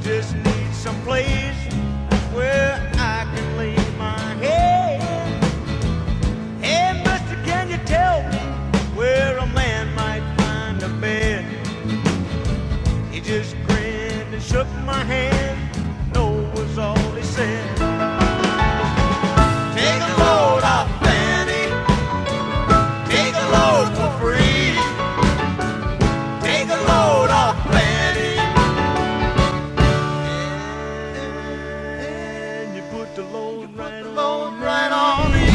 just need some place where I can lay my head. Hey, mister, can you tell me where a man might find a bed? He just grinned and shook my hand. No was all he said. Take a load off Fanny. Take a load for free. Take a load off Fanny. And you put the load right on me.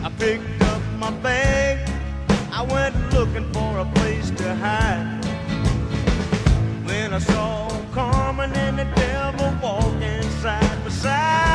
I picked up my bag. I went looking for a place to hide. When I saw Carmen and the devil walking side by side.